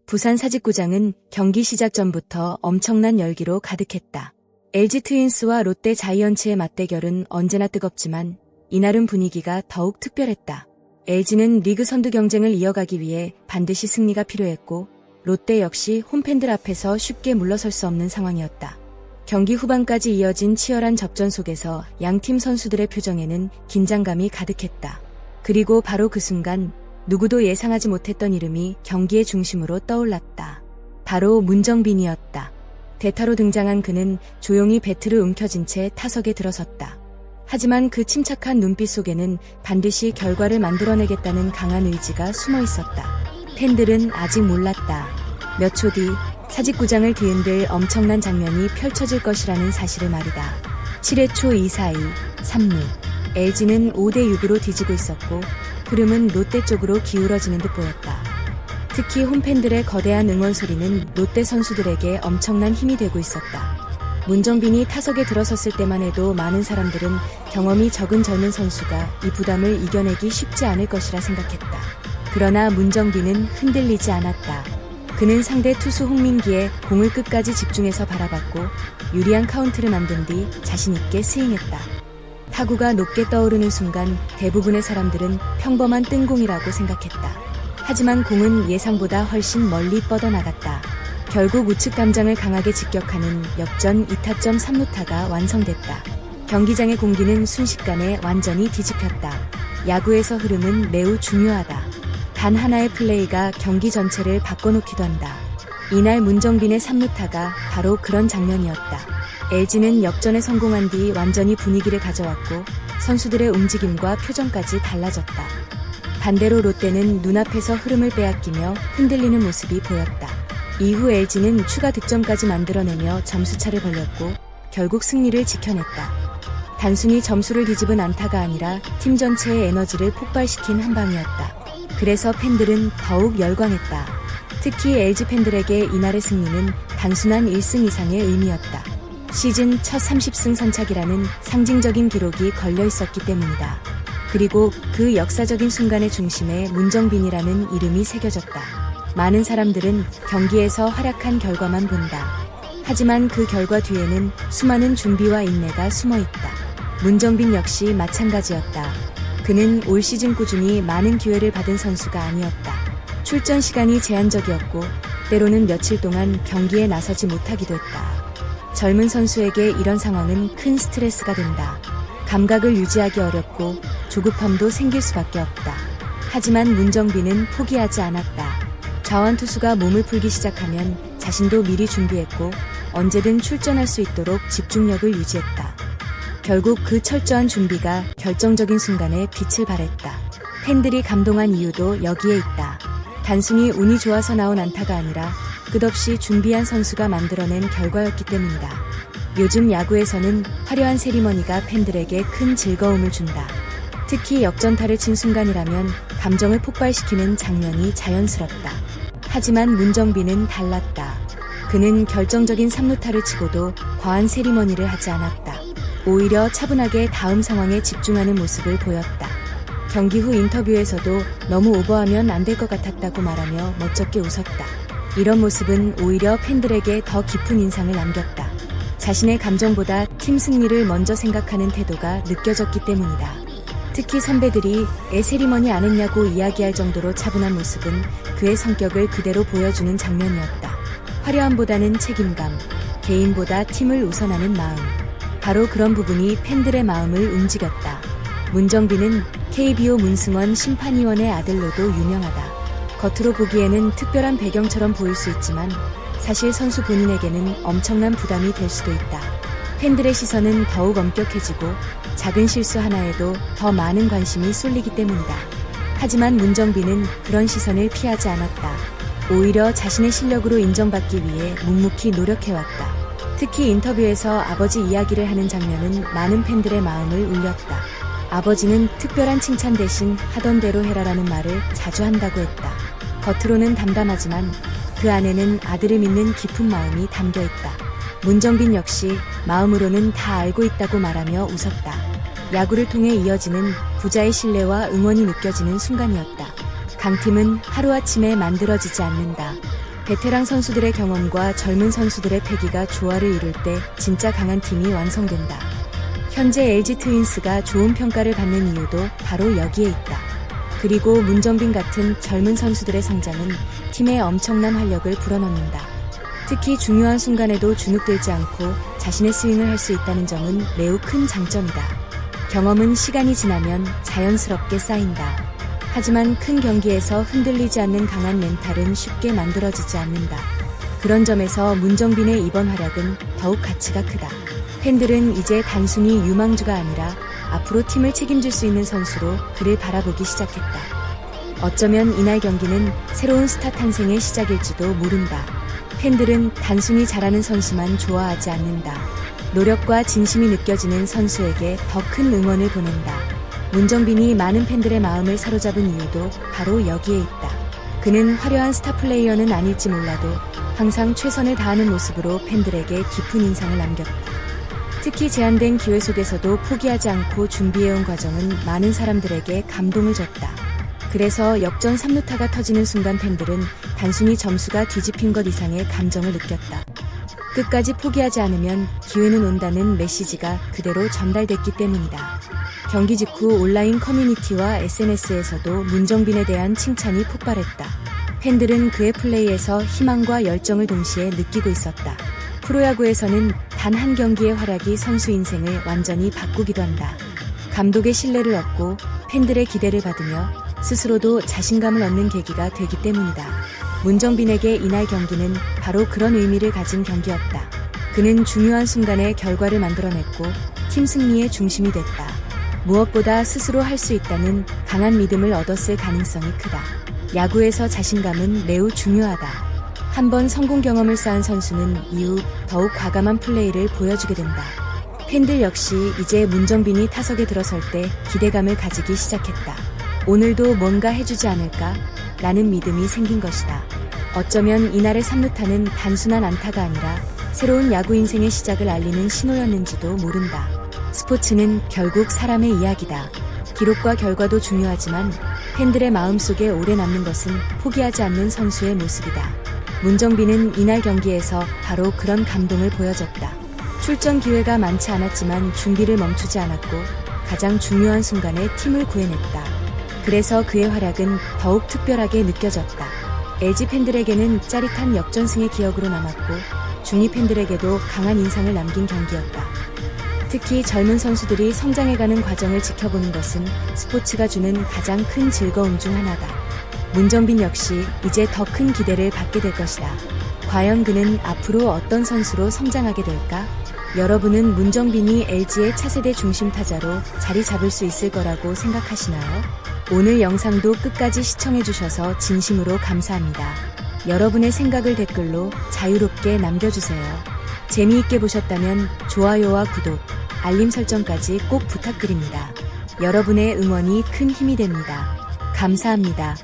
부산 사직구장은 경기 시작 전부터 엄청난 열기로 가득했다. LG 트윈스와 롯데 자이언츠의 맞대결은 언제나 뜨겁지만 이날은 분위기가 더욱 특별했다. LG는 리그 선두 경쟁을 이어가기 위해 반드시 승리가 필요했고 롯데 역시 홈팬들 앞에서 쉽게 물러설 수 없는 상황이었다. 경기 후반까지 이어진 치열한 접전 속에서 양팀 선수들의 표정에는 긴장감이 가득했다. 그리고 바로 그 순간 누구도 예상하지 못했던 이름이 경기의 중심으로 떠올랐다. 바로 문정빈이었다. 대타로 등장한 그는 조용히 배트를 움켜쥔 채 타석에 들어섰다. 하지만 그 침착한 눈빛 속에는 반드시 결과를 만들어내겠다는 강한 의지가 숨어 있었다. 팬들은 아직 몰랐다. 몇 초 뒤 사직구장을 뒤흔들 엄청난 장면이 펼쳐질 것이라는 사실을 말이다. 7회 초 2-4-2, 3루. LG는 5대6으로 뒤지고 있었고 흐름은 롯데 쪽으로 기울어지는 듯 보였다. 특히 홈팬들의 거대한 응원 소리는 롯데 선수들에게 엄청난 힘이 되고 있었다. 문정빈이 타석에 들어섰을 때만 해도 많은 사람들은 경험이 적은 젊은 선수가 이 부담을 이겨내기 쉽지 않을 것이라 생각했다. 그러나 문정빈은 흔들리지 않았다. 그는 상대 투수 홍민기의 공을 끝까지 집중해서 바라봤고 유리한 카운트를 만든 뒤 자신 있게 스윙했다. 타구가 높게 떠오르는 순간 대부분의 사람들은 평범한 뜬공이라고 생각했다. 하지만 공은 예상보다 훨씬 멀리 뻗어나갔다. 결국 우측 담장을 강하게 직격하는 역전 2타점 3루타가 완성됐다. 경기장의 공기는 순식간에 완전히 뒤집혔다. 야구에서 흐름은 매우 중요하다. 단 하나의 플레이가 경기 전체를 바꿔놓기도 한다. 이날 문정빈의 3루타가 바로 그런 장면이었다. LG는 역전에 성공한 뒤 완전히 분위기를 가져왔고 선수들의 움직임과 표정까지 달라졌다. 반대로 롯데는 눈앞에서 흐름을 빼앗기며 흔들리는 모습이 보였다. 이후 LG는 추가 득점까지 만들어내며 점수차를 벌렸고 결국 승리를 지켜냈다. 단순히 점수를 뒤집은 안타가 아니라 팀 전체의 에너지를 폭발시킨 한 방이었다. 그래서 팬들은 더욱 열광했다. 특히 LG 팬들에게 이날의 승리는 단순한 1승 이상의 의미였다. 시즌 첫 30승 선착이라는 상징적인 기록이 걸려 있었기 때문이다. 그리고 그 역사적인 순간의 중심에 문정빈이라는 이름이 새겨졌다. 많은 사람들은 경기에서 활약한 결과만 본다. 하지만 그 결과 뒤에는 수많은 준비와 인내가 숨어 있다. 문정빈 역시 마찬가지였다. 그는 올 시즌 꾸준히 많은 기회를 받은 선수가 아니었다. 출전 시간이 제한적이었고 때로는 며칠 동안 경기에 나서지 못하기도 했다. 젊은 선수에게 이런 상황은 큰 스트레스가 된다. 감각을 유지하기 어렵고 조급함도 생길 수밖에 없다. 하지만 문정빈은 포기하지 않았다. 좌완 투수가 몸을 풀기 시작하면 자신도 미리 준비했고 언제든 출전할 수 있도록 집중력을 유지했다. 결국 그 철저한 준비가 결정적인 순간에 빛을 발했다. 팬들이 감동한 이유도 여기에 있다. 단순히 운이 좋아서 나온 안타가 아니라 끝없이 준비한 선수가 만들어낸 결과였기 때문이다. 요즘 야구에서는 화려한 세리머니가 팬들에게 큰 즐거움을 준다. 특히 역전타를 친 순간이라면 감정을 폭발시키는 장면이 자연스럽다. 하지만 문정빈은 달랐다. 그는 결정적인 3루타를 치고도 과한 세리머니를 하지 않았다. 오히려 차분하게 다음 상황에 집중하는 모습을 보였다. 경기 후 인터뷰에서도 너무 오버하면 안 될 것 같았다고 말하며 멋쩍게 웃었다. 이런 모습은 오히려 팬들에게 더 깊은 인상을 남겼다. 자신의 감정보다 팀 승리를 먼저 생각하는 태도가 느껴졌기 때문이다. 특히 선배들이 애 세리머니 안 했냐고 이야기할 정도로 차분한 모습은 그의 성격을 그대로 보여주는 장면이었다. 화려함보다는 책임감, 개인보다 팀을 우선하는 마음. 바로 그런 부분이 팬들의 마음을 움직였다. 문정빈은 KBO 문승원 심판위원의 아들로도 유명하다. 겉으로 보기에는 특별한 배경처럼 보일 수 있지만 사실 선수 본인에게는 엄청난 부담이 될 수도 있다. 팬들의 시선은 더욱 엄격해지고 작은 실수 하나에도 더 많은 관심이 쏠리기 때문이다. 하지만 문정빈은 그런 시선을 피하지 않았다. 오히려 자신의 실력으로 인정받기 위해 묵묵히 노력해왔다. 특히 인터뷰에서 아버지 이야기를 하는 장면은 많은 팬들의 마음을 울렸다. 아버지는 특별한 칭찬 대신 하던 대로 해라라는 말을 자주 한다고 했다. 겉으로는 담담하지만 그 안에는 아들을 믿는 깊은 마음이 담겨 있다. 문정빈 역시 마음으로는 다 알고 있다고 말하며 웃었다. 야구를 통해 이어지는 부자의 신뢰와 응원이 느껴지는 순간이었다. 강팀은 하루아침에 만들어지지 않는다. 베테랑 선수들의 경험과 젊은 선수들의 패기가 조화를 이룰 때 진짜 강한 팀이 완성된다. 현재 LG 트윈스가 좋은 평가를 받는 이유도 바로 여기에 있다. 그리고 문정빈 같은 젊은 선수들의 성장은 팀에 엄청난 활력을 불어넣는다. 특히 중요한 순간에도 주눅들지 않고 자신의 스윙을 할 수 있다는 점은 매우 큰 장점이다. 경험은 시간이 지나면 자연스럽게 쌓인다. 하지만 큰 경기에서 흔들리지 않는 강한 멘탈은 쉽게 만들어지지 않는다. 그런 점에서 문정빈의 이번 활약은 더욱 가치가 크다. 팬들은 이제 단순히 유망주가 아니라 앞으로 팀을 책임질 수 있는 선수로 그를 바라보기 시작했다. 어쩌면 이날 경기는 새로운 스타 탄생의 시작일지도 모른다. 팬들은 단순히 잘하는 선수만 좋아하지 않는다. 노력과 진심이 느껴지는 선수에게 더 큰 응원을 보낸다. 문정빈이 많은 팬들의 마음을 사로잡은 이유도 바로 여기에 있다. 그는 화려한 스타 플레이어는 아닐지 몰라도 항상 최선을 다하는 모습으로 팬들에게 깊은 인상을 남겼다. 특히 제한된 기회 속에서도 포기하지 않고 준비해온 과정은 많은 사람들에게 감동을 줬다. 그래서 역전 3루타가 터지는 순간 팬들은 단순히 점수가 뒤집힌 것 이상의 감정을 느꼈다. 끝까지 포기하지 않으면 기회는 온다는 메시지가 그대로 전달됐기 때문이다. 경기 직후 온라인 커뮤니티와 SNS에서도 문정빈에 대한 칭찬이 폭발했다. 팬들은 그의 플레이에서 희망과 열정을 동시에 느끼고 있었다. 프로야구에서는 단 한 경기의 활약이 선수 인생을 완전히 바꾸기도 한다. 감독의 신뢰를 얻고 팬들의 기대를 받으며 스스로도 자신감을 얻는 계기가 되기 때문이다. 문정빈에게 이날 경기는 바로 그런 의미를 가진 경기였다. 그는 중요한 순간에 결과를 만들어냈고 팀 승리의 중심이 됐다. 무엇보다 스스로 할 수 있다는 강한 믿음을 얻었을 가능성이 크다. 야구에서 자신감은 매우 중요하다. 한번 성공 경험을 쌓은 선수는 이후 더욱 과감한 플레이를 보여주게 된다. 팬들 역시 이제 문정빈이 타석에 들어설 때 기대감을 가지기 시작했다. 오늘도 뭔가 해주지 않을까? 라는 믿음이 생긴 것이다. 어쩌면 이날의 3루타는 단순한 안타가 아니라 새로운 야구 인생의 시작을 알리는 신호였는지도 모른다. 스포츠는 결국 사람의 이야기다. 기록과 결과도 중요하지만 팬들의 마음속에 오래 남는 것은 포기하지 않는 선수의 모습이다. 문정빈은 이날 경기에서 바로 그런 감동을 보여줬다. 출전 기회가 많지 않았지만 준비를 멈추지 않았고 가장 중요한 순간에 팀을 구해냈다. 그래서 그의 활약은 더욱 특별하게 느껴졌다. LG 팬들에게는 짜릿한 역전승의 기억으로 남았고 중위 팬들에게도 강한 인상을 남긴 경기였다. 특히 젊은 선수들이 성장해가는 과정을 지켜보는 것은 스포츠가 주는 가장 큰 즐거움 중 하나다. 문정빈 역시 이제 더 큰 기대를 받게 될 것이다. 과연 그는 앞으로 어떤 선수로 성장하게 될까? 여러분은 문정빈이 LG의 차세대 중심 타자로 자리 잡을 수 있을 거라고 생각하시나요? 오늘 영상도 끝까지 시청해주셔서 진심으로 감사합니다. 여러분의 생각을 댓글로 자유롭게 남겨주세요. 재미있게 보셨다면 좋아요와 구독, 알림 설정까지 꼭 부탁드립니다. 여러분의 응원이 큰 힘이 됩니다. 감사합니다.